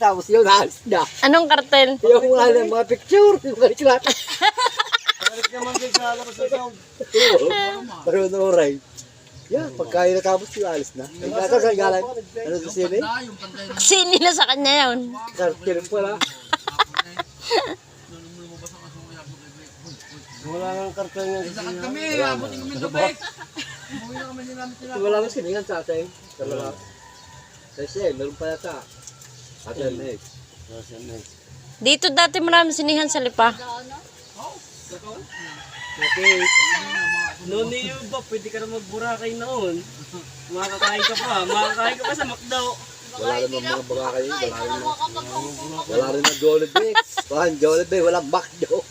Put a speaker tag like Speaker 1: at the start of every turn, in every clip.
Speaker 1: tapos yun, alis na.
Speaker 2: Anong kartel?
Speaker 1: Yung mga picture, yung mga reklata.
Speaker 3: Balik naman din sa labas ng sound.
Speaker 1: Pero oray. Yan, pagkain na tapos yung alis na. Nagkasa sa galan. Ano sa sili?
Speaker 2: Sini na sa kanya yun.
Speaker 1: Kartil pala.
Speaker 3: Wala nang karton yan.
Speaker 4: Lakad kami, abutin kami gabi. Umuwi na kami nilamit nila.
Speaker 1: Wala nang siningan sa atin. Sa lalaki. Kasi meron pa yata. Atin next.
Speaker 2: Dito dati marami sinihan sa lipa.
Speaker 3: Okay. Noon niyo ba, pwede ka na magburakay noon. Makakain ka pa. Makakain ka pa sa McDo.
Speaker 1: Wala naman mga bagay. Wala rin na Jollibee. Walang Jollibee, walang McDo.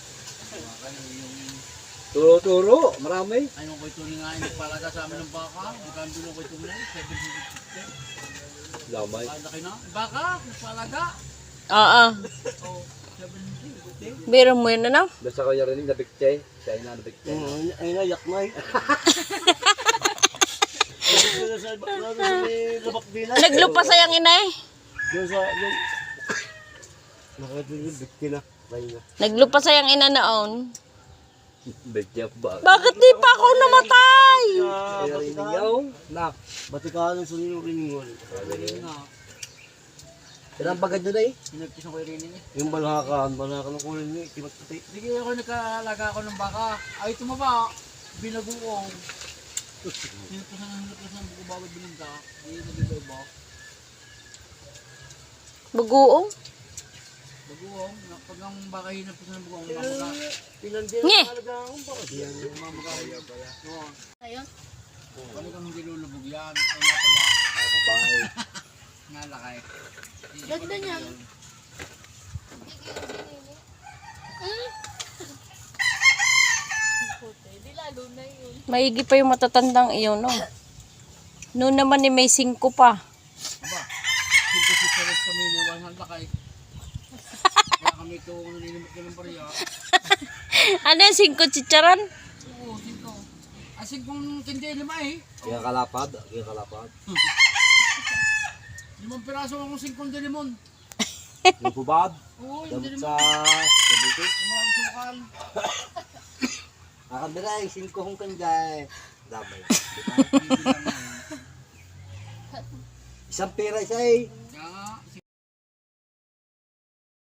Speaker 1: Turo-turo, marami.
Speaker 4: Ayun ko ito nga nagpalaga sa amin ng baka. Magkano ko ito na 750.
Speaker 1: Lamay.
Speaker 4: Kaya laki na. Baka, nagpalaga.
Speaker 2: Oo.
Speaker 4: Oh, 750.
Speaker 2: Biro mo yun na.
Speaker 1: Basta ko yung rinig na bigte. Siya na bigte.
Speaker 3: Ay na, yak na eh. Labak din na.
Speaker 2: Naglupa sayang inay.
Speaker 3: Doon sa, doon. Nakatuloy, bigti na. Bayi na.
Speaker 2: Naglupa sayang ina noon.
Speaker 1: Bigte ba?
Speaker 2: Bakit di pa ako namatay?
Speaker 1: Kaya rinigaw. Na.
Speaker 3: Batikalan sa niyo riningol.
Speaker 1: Ilang bagad doon eh.
Speaker 4: Pinagkis ko yung rinig eh.
Speaker 3: Yung balakan ng kulin niya, kibat puti.
Speaker 4: Sige ako nagkalaga ako ng baka. Ay tumaba. Binaguong. Hinapos ng buko bawal binunta. Hindi nag-iba.
Speaker 2: Baguong.
Speaker 4: Baguong. Pag ang baka hinapos ng buko, mamaga.
Speaker 3: Ilan din
Speaker 2: Nye.
Speaker 3: talaga akong baka.
Speaker 4: Mamaga. Ayun. Kami kang hindi lulubog yan. Ay nataba.
Speaker 1: Bye.
Speaker 4: Nalakay.
Speaker 5: Ganda niyan. Di lalo na yun.
Speaker 2: Maigi pa yung matatandang iyon, no? Noon naman ni may 5 pa.
Speaker 4: Aba, simple si Teres kami na walang lakay. Kaya kami ito kung naninimot ka ng bariya.
Speaker 2: Ano yung 5 chicharan?
Speaker 4: Oo, singko. Asin kong tindi, 5 eh.
Speaker 1: Kaya kalapad. Kaya kalapad.
Speaker 4: 5 piraso akong 5 dilimon.
Speaker 1: Yung pubad.
Speaker 4: Oo, yung
Speaker 1: Damot
Speaker 4: dilimon.
Speaker 1: sa Gabuti.
Speaker 4: Maraming sukal.
Speaker 1: Nakabira ay 5 kong kanjay. Damay. Isang pera isa eh.